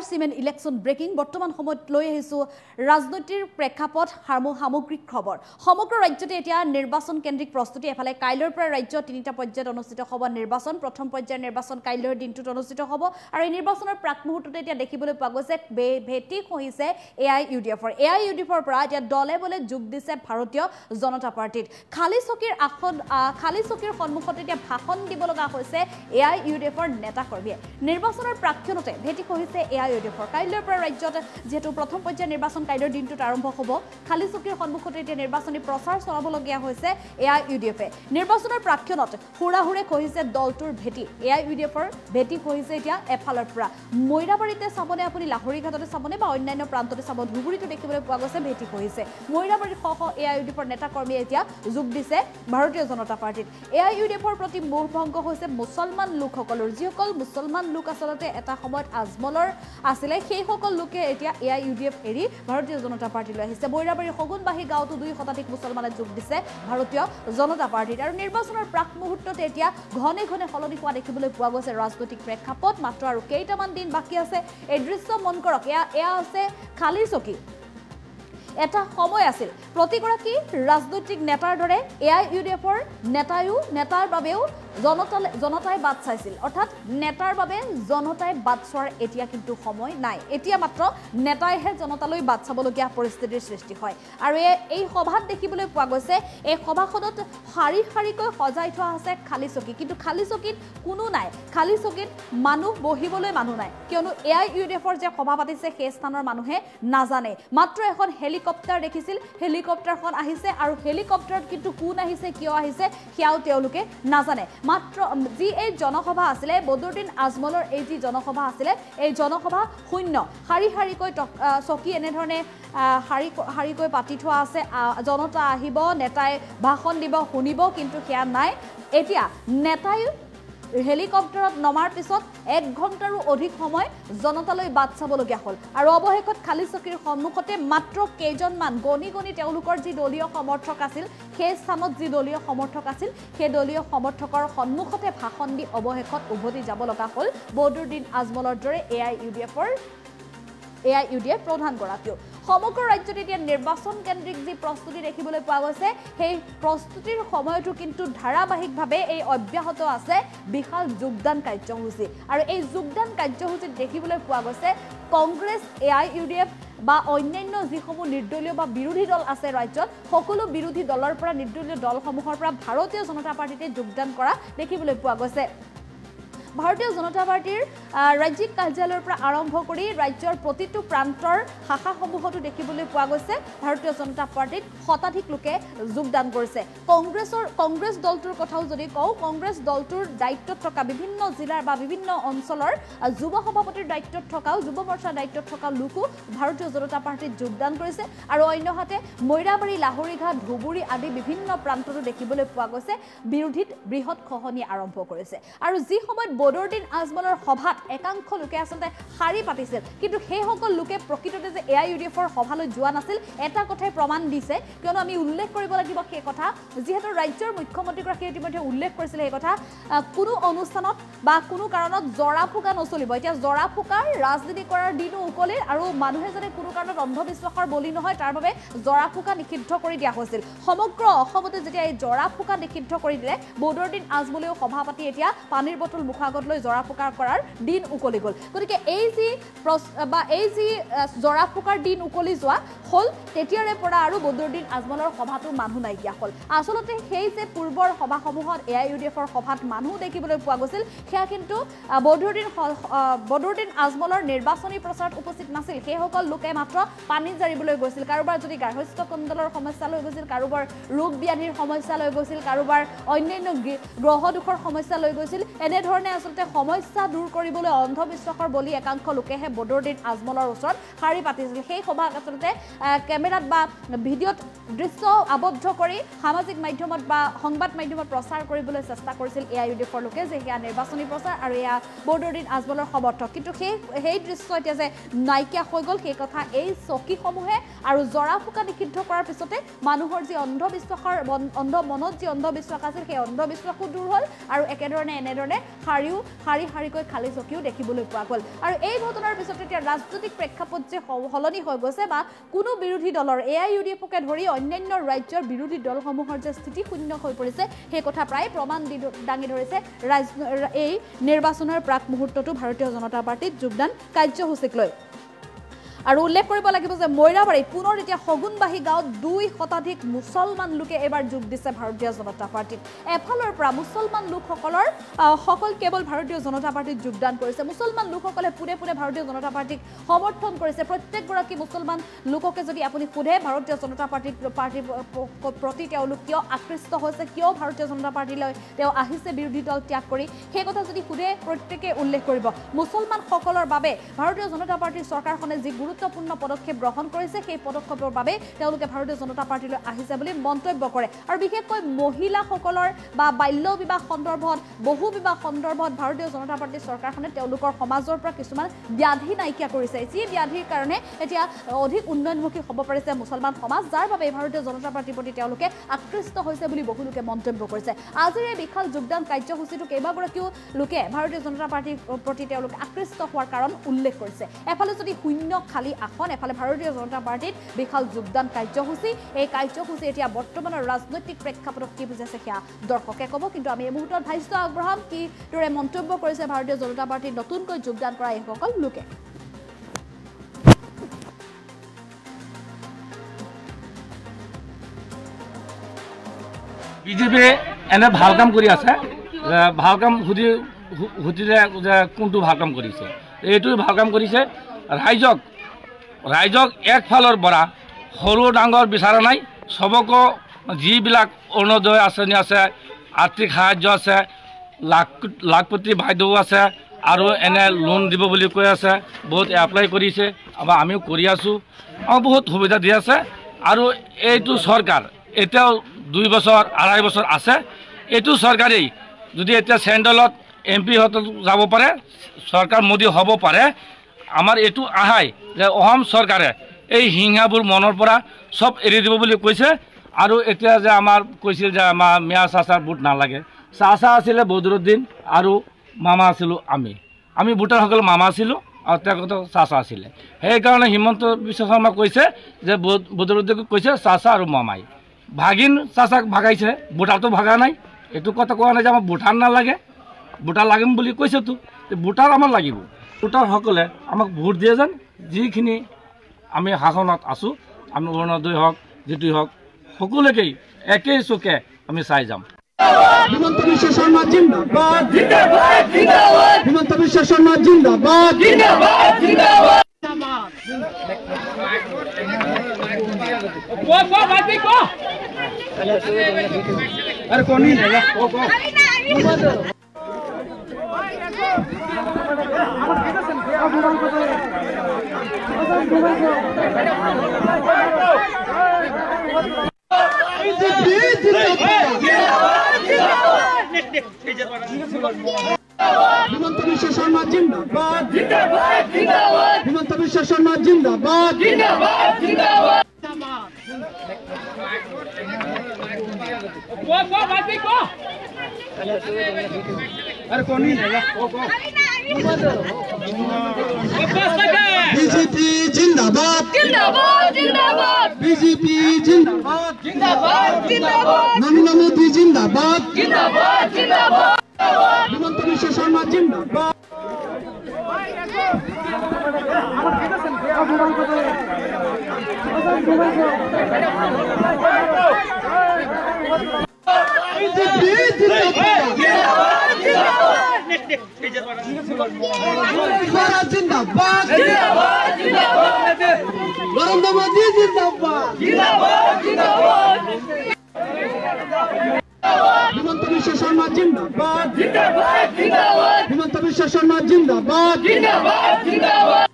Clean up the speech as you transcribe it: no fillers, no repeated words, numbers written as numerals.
cement election breaking বৰ্তমান সময়ত লৈ আহিছো ৰাজনৈতিক প্ৰেক্ষাপট সামগ্ৰিক খবৰ সমগ্ৰ ৰাজ্যতে এতিয়া নিৰ্বাচন কেন্দ্ৰিক প্ৰস্তুতি এফালে কাইলৈৰ পৰা ৰাজ্য তিনিটা পৰ্যায়ত অনুষ্ঠিত হ'ব নিৰ্বাচন প্ৰথম পৰ্যায়ৰ নিৰ্বাচন কাইলৈৰ দিনটোত অনুষ্ঠিত হ'ব আৰু এই নিৰ্বাচনৰ প্ৰাক মুহূৰ্ততে এতিয়া দেখিবলৈ পোৱা গৈছে ভেটি কহিছে এআইইউডিএফৰ পৰা এতিয়া দলে বলে যোগ দিছে ভাৰতীয় জনতা পাৰ্টিত খালী চকীৰ সন্মুখত এতিয়া ভাষণ দিব লগা হৈছে এআইইউডিএফৰ নেতা কৰ্মীয়ে নিৰ্বাচনৰ প্ৰাক্ষণতে ভেটি কহিছে এআইইউডিএফৰ কাইলৈৰ পৰা ৰাজ্যত যেহেতু প্ৰথম পৰ্যায়ৰ নিৰ্বাচন কাইলৈৰ দিনটোত আৰম্ভ হ'ব খালী চকীৰ সন্মুখতে এতিয়া নিৰ্বাচনী প্ৰচাৰ চলাবলগীয়া হৈছে এআইইউডিএফে নিৰ্বাচনৰ প্ৰাক্ষণত হুৰাহুৰে কহিছে দলটোৰ ভেটি এআইইউডিএফৰ ভেটি কহিছে এতিয়া এফালৰ পৰা মৈৰাবাৰীতে চাবনে আপুনি লাহৰীঘাটতে চাবনে বা অন্যান্য প্ৰান্ততে চাব ধুবুৰীটো দেখিবলৈ পোৱা গৈছে ভেটি কহিছে মৈৰাবাৰীত এআইইউডিএফৰ নেতা কৰ্মীয়ে এতিয়া যোগ দিছে ভাৰতীয় জনতা পাৰ্টিত এআইইউডিএফৰ প্ৰতি মোহভংগ হৈছে মুছলমান লোকসকলৰ যিসকল মুছলমান লোক আচলতে এটা সময়ত আজমলৰ আছিলে সেই সকল লোকে এতিয়া এআইইউডিএফ এৰি ভাৰতীয় জনতা পাৰ্টিলৈ আহিছে মৈৰাবাৰীৰ সগুনবাহী গাঁৱতো 2 শতাধিক মুছলমানে যোগ দিছে ভাৰতীয় জনতা পাৰ্টিত আৰু নিৰ্বাচনৰ প্ৰাক মুহূৰ্ততে এতিয়া ঘনে ঘনে সলনি হোৱা দেখিবলৈ পোৱা গৈছে ৰাজনৈতিক প্ৰেক্ষাপট মাত্ৰ আৰু কেইটামান দিন বাকী আছে এই দৃশ্য মন কৰক এয়া আছে খালী চকী এটা সময় আছিল প্ৰতিগৰাকী ৰাজনৈতিক নেতাৰ দৰে এআইইউডিএফৰ নেতাৰ বাবেও জনতাই বাদ চাইছিল অৰ্থাৎ নেতাৰ বাবে জনতাই বাদ চোৱাৰ এতিয়া কিন্তু সময় নাই এতিয়া মাত্ৰ নেতাইহে জনতালৈ বাদ চাবলগীয়া পৰিস্থিতিৰ সৃষ্টি হয় আৰু এই সভাত দেখিবলৈ পোৱা গৈছে এই সভাখনত শাৰীকৈ সজাই থোৱা আছে খালী চকী কিন্তু খালী চকীত কোনো নাই খালী চকীত মানুহ বহিবলৈ মানুহ নাই কিয়নো এআইইউডিএফৰ যে সভা পাতিছে সেই স্থানৰ মানুহে নাজানে মাত্ৰ এখন হেলিকপ্টাৰ দেখিছিল হেলিকপ্টাৰখন আহিছে আৰু হেলিকপ্টাৰত কিন্তু কোন আহিছে কিয় আহিছে সেয়াও তেওঁলোকে নাজানে মাত্ৰ যি এই জনসভা আছিলে বদৰুদ্দিন আজমলৰ এই যি জনসভা আছিলে এই জনসভা শূন্য শাৰীকৈ চকী এনেধৰণে শাৰীকৈ পাতি থোৱা আছে জনতা আহিব নেতাই ভাষণ দিব শুনিব কিন্তু সেয়া নাই এতিয়া নেতাই হেলিকপ্টাৰত নমাৰ পিছত 1 ঘণ্টাৰো অধিক সময় জনতালৈ বাদ চাবলগীয়া হ'ল আৰু অৱশেষত খালী চকীৰ সন্মুখতে মাত্ৰ কেইজনমান গণি তেওঁলোকৰ যি দলীয় সমৰ্থক আছিল সেই স্থানত যি দলীয় সমৰ্থক আছিল সেই দলীয় সমৰ্থকৰ সন্মুখতে ভাষণ দি অৱশেষত উভতি যাব লগা হ'ল বদৰুদ্দিন আজমলৰ দৰে এআইইউডিএফ প্ৰধানগৰাকীও সমগ্ৰ ৰাজ্যত এতিয়া নিৰ্বাচন কেন্দ্ৰিক যি প্ৰস্তুতি দেখিবলৈ পোৱা গৈছে সেই প্ৰস্তুতিৰ সময়তো কিন্তু ধাৰাবাহিকভাৱে এই অব্যাহত আছে বিশাল যোগদান কাৰ্যসূচী আৰু এই যোগদান কাৰ্যসূচীত দেখিবলৈ পোৱা গৈছে কংগ্ৰেছ এআইইউডিএফ বা অন্যান্য যিসমূহ নিৰ্দলীয় বা বিৰোধী দল আছে ৰাজ্যত সকলো বিৰোধী দলৰ পৰা নিৰ্দলীয় দলসমূহৰ পৰা ভাৰতীয় জনতা পাৰ্টিতে যোগদান কৰা দেখিবলৈ পোৱা গৈছে ভাৰতীয় জনতা পাৰ্টিৰ ৰাজ্যিক কাৰ্যালয়ৰ পৰা আৰম্ভ কৰি ৰাজ্যৰ প্ৰতিটো প্ৰান্তৰ শাখাসমূহতো দেখিবলৈ পোৱা গৈছে ভাৰতীয় জনতা পাৰ্টিত শতাধিক লোকে যোগদান কৰিছে কংগ্ৰেছ দলটোৰ কথাও যদি কওঁ কংগ্ৰেছ দলটোৰ দায়িত্বত থকা বিভিন্ন জিলাৰ বা বিভিন্ন অঞ্চলৰ যুৱ সভাপতিৰ দায়িত্বত থকাও যুৱ মৰ্চাৰ দায়িত্বত থকা লোকো ভাৰতীয় জনতা পাৰ্টিত যোগদান কৰিছে আৰু অন্যহাতে মৈৰাবাৰী লাহৰীঘাট ধুবুৰী আদি বিভিন্ন প্ৰান্ততো দেখিবলৈ পোৱা গৈছে বিৰোধীত বৃহৎ খহনি আৰম্ভ কৰিছে আৰু যি সময়ত বদৰুদ্দিন আজমলৰ সভাত একাংশ লোকে আচলতে শাৰী পাতিছিল কিন্তু সেই সকল লোকে প্ৰকৃততে যে এআইইউডিএফৰ সভালৈ যোৱা নাছিল এটা কথাই প্ৰমাণ দিছে কিয়নো আমি উল্লেখ কৰিব লাগিব সেই কথা যিহেতু ৰাজ্যৰ মুখ্যমন্ত্ৰীগৰাকীয়ে ইতিমধ্যে উল্লেখ কৰিছিল সেই কথা কোনো অনুষ্ঠানত বা কোনো কাৰণত জৰা ফুকা নচলিব এতিয়া জৰা ফুকাৰ ৰাজনীতি কৰাৰ দিনো উকলিল আৰু মানুহে যাতে কোনো কাৰণত অন্ধবিশ্বাসৰ বলি নহয় তাৰ বাবে জৰা ফুকা নিষিদ্ধ কৰি দিয়া হৈছিল সমগ্ৰ অসমতে যেতিয়া এই জৰা ফুকা নিষিদ্ধ কৰি দিলে বদৰুদ্দিন আজমলেও সভা পাতি এতিয়া পানীৰ বটল আগত লৈ জৰা ফুকাৰ কৰাৰ দিন উকলি গ'ল গতিকে এই যি জৰা ফুকাৰ দিন উকলি যোৱা হ'ল তেতিয়াৰে পৰা আৰু বদৰুদ্দিন আজমলৰ সভাটো মানুহ নাইকিয়া হ'ল আচলতে সেই যে পূৰ্বৰ সভাসমূহত এআইইউডিএফৰ সভাত মানুহ দেখিবলৈ পোৱা গৈছিল সেয়া কিন্তু বদৰুদ্দিন আজমলৰ নিৰ্বাচনী প্ৰচাৰত উপস্থিত নাছিল সেইসকল লোকে মাত্ৰ পানী জাৰিবলৈ গৈছিল কাৰোবাৰ যদি গাৰ্হস্থ্য কণ্ডলৰ সমস্যা লৈ গৈছিল কাৰোবাৰ ৰোগ ব্যাধিৰ সমস্যা লৈ গৈছিল কাৰোবাৰ অন্যান্য গ্ৰহ দুখৰ সমস্যা লৈ গৈছিল এনেধৰণে আচলতে সমস্যা দূৰ কৰিবলৈ অন্ধবিশ্বাসৰ বলি একাংশ লোকেহে বদৰুদ্দিন আজমলৰ ওচৰত শাৰী পাতিছিল সেই সভা আচলতে কেমেৰাত বা ভিডিঅ'ত দৃশ্য আবদ্ধ কৰি সামাজিক মাধ্যমত বা সংবাদ মাধ্যমত প্ৰচাৰ কৰিবলৈ চেষ্টা কৰিছিল এআইইউডিএফৰ লোকে যে এয়া নিৰ্বাচনী প্ৰচাৰ আৰু এয়া বদৰুদ্দিন আজমলৰ সমৰ্থক কিন্তু সেই দৃশ্য এতিয়া যে নাইকিয়া হৈ গ'ল সেই কথা এই চকীসমূহে আৰু জৰা ফুকা নিষিদ্ধ কৰাৰ পিছতে মানুহৰ যি মনত যি অন্ধবিশ্বাস আছিল সেই অন্ধবিশ্বাসো দূৰ হ'ল আৰু একেধৰণে এনেধৰণে শাৰীও চকীও শাৰী শাৰীকৈ খালী চকীও দেখিবলৈ পোৱা গ'ল আৰু এই ঘটনাৰ পিছত এতিয়া ৰাজনৈতিক প্ৰেক্ষাপট যে সলনি হৈ গৈছে বা কোনো বিৰোধী দলৰ AIUDFকে ধৰি অন্যান্য ৰাজ্যৰ বিৰোধী দলসমূহৰ যে স্থিতি শূন্য হৈ পৰিছে সেই কথা প্ৰায় প্ৰমাণ দাঙি ধৰিছে এই নিৰ্বাচনৰ প্ৰাক মুহূৰ্তটো ভাৰতীয় জনতা পাৰ্টিত যোগদান কাৰ্যসূচীক লৈ আৰু উল্লেখ কৰিব লাগিব যে মৈৰাবাৰীত পুনৰ এতিয়া সগুনবাহী গাঁৱত 2 শতাধিক মুছলমান লোকে এবাৰ যোগ দিছে ভাৰতীয় জনতা পাৰ্টিত এফালৰ পৰা মুছলমান লোকসকলৰ সকল কেৱল ভাৰতীয় জনতা পাৰ্টিত যোগদান কৰিছে মুছলমান লোকসকলে পুনে পুনে ভাৰতীয় জনতা পাৰ্টিক সমৰ্থন কৰিছে প্ৰত্যেকগৰাকী মুছলমান লোককে যদি আপুনি সোধে ভাৰতীয় জনতা পাৰ্টিৰ প্ৰতি তেওঁলোক কিয় আকৃষ্ট হৈছে কিয় ভাৰতীয় জনতা পাৰ্টিলৈ তেওঁ আহিছে বিৰোধী দল ত্যাগ কৰি সেই কথা যদি সোধে প্ৰত্যেকে উল্লেখ কৰিব মুছলমান সকলৰ বাবে ভাৰতীয় জনতা পাৰ্টিৰ চৰকাৰখনে যি গুৰুত্বপূৰ্ণ পদক্ষেপ গ্ৰহণ কৰিছে সেই পদক্ষেপৰ বাবে তেওঁলোকে ভাৰতীয় জনতা পাৰ্টিলৈ আহিছে বুলি মন্তব্য কৰে আৰু বিশেষকৈ মহিলাসকলৰ বা বাল্য বিবাহ সন্দৰ্ভত বহু বিবাহ সন্দৰ্ভত ভাৰতীয় জনতা পাৰ্টিৰ চৰকাৰখনে তেওঁলোকৰ সমাজৰ পৰা কিছুমান ব্যাধি নাইকিয়া কৰিছে যি ব্যাধিৰ কাৰণে এতিয়া অধিক উন্নয়নমুখী হ'ব পাৰিছে মুছলমান সমাজ যাৰ বাবে ভাৰতীয় জনতা পাৰ্টিৰ প্ৰতি তেওঁলোকে আকৃষ্ট হৈছে বুলি বহু লোকে মন্তব্য কৰিছে আজিৰ এই বিশাল যোগদান কাৰ্যসূচীটো কেইবাগৰাকীও লোকে ভাৰতীয় জনতা পাৰ্টিৰ প্ৰতি তেওঁলোকে আকৃষ্ট হোৱাৰ কাৰণ উল্লেখ কৰিছে এফালে যদি শূন্য খালী আসন এফালে ভাৰতীয় জনতা পাৰ্টিত বিশাল যোগদান কাৰ্যসূচী এই কাৰ্যসূচী এতিয়া বৰ্তমানৰ ৰাজনৈতিক প্ৰেক্ষাপটত কি বুজাইছে সেয়া দৰ্শকে ক'ব কিন্তু আমি এই মুহূৰ্তত ভাষ্য আগবঢ়াম কিদৰে মন্তব্য কৰিছে ভাৰতীয় জনতা পাৰ্টিত নতুনকৈ যোগদান কৰা এইসকল লোকে বিজেপি এনে ভাল কাম কৰি আছে ভাল কাম সুধিলে যে কোনটো ভাল কাম কৰিছে এইটো ভাল কাম কৰিছে ৰাইজক একফালৰ পৰা সৰু ডাঙৰ বিচৰা নাই সবকো যিবিলাক অৰুণোদয় আঁচনি আছে আৰ্থিক সাহায্য আছে লাখপতি বাইদেউ আছে আৰু এনে লোন দিব বুলি কৈ আছে বহুত এপ্লাই কৰিছে আমিও কৰি আছোঁ বহুত সুবিধা দি আছে আৰু এইটো চৰকাৰ এতিয়াও 2 বছৰ 2.5 বছৰ আছে এইটো চৰকাৰেই যদি এতিয়া চেণ্ট্ৰেলত MP হতত যাব পাৰে চৰকাৰ মোদী হ'ব পাৰে আমাৰ এইটো আহাই যে অসম চৰকাৰে এই হিংসাবোৰ মনৰ পৰা সব এৰি দিব বুলি কৈছে আৰু এতিয়া যে আমাৰ কৈছিল যে আমাৰ মিয়া চাচাৰ ভোট নালাগে চাচা আছিলে বদৰুদ্দিন আৰু মামা আছিলোঁ আমি ভোটাৰসকল মামা আছিলোঁ আৰু তেখেত চাচা আছিলে সেইকাৰণে হিমন্ত বিশ্ব শৰ্মা কৈছে যে বদৰুদ্দিনক কৈছে চাচা আৰু মামাই ভাগিন চাচাক ভাগাইছে ভোটাৰটো ভাগা নাই এইটো কথা কোৱা নাই যে আমাৰ ভোটাৰ নালাগে ভোটাৰ লাগিম বুলি কৈছেতো ভোটাৰ আমাৰ লাগিব ভোটাৰসকলে আমাক ভোট দিয়ে যেন যিখিনি আমি শাসনত আছোঁ আমি অৰুণোদয় হওক যিটোই হওক সকলোকেই একেই চোকে আমি চাই যাম হিমন্ত বিশ্ব শৰ্মা জিন্দাবাদ জিন্দাবাদ জিন্দাবাদ হিমন্ত বিশ্ব শৰ্মা জিন্দাবাদ জিন্দাবাদ জিন্দাবাদ अरे कौन नहीं रहेगा हिमंत विश्व शर्मा जिंदाबाद जिंदाबाद जिंदाबाद हिमंत विश्व शर्मा जिंदाबाद जिंदाबाद जिंदाबाद अरे कौन नहीं रहेगा बीजेपी जिंदाबाद जिंदाबाद जिंदाबाद बीजेपी जिंदाबाद जिंदाबाद जिंदाबाद नरेंद्र मोदी जिंदाबाद जिंदाबाद जिंदाबाद हिमंत विश्व शर्मा जिंदाबाद जिंदाबाद नरेंद्र मोदी जिंदाबाद जिंदाबाद हिमंत विश्व शर्मा जिंदाबाद जिंदाबाद जिंदाबाद हिमंत विश्व शर्मा जिंदाबाद जिंदाबाद जिंदाबाद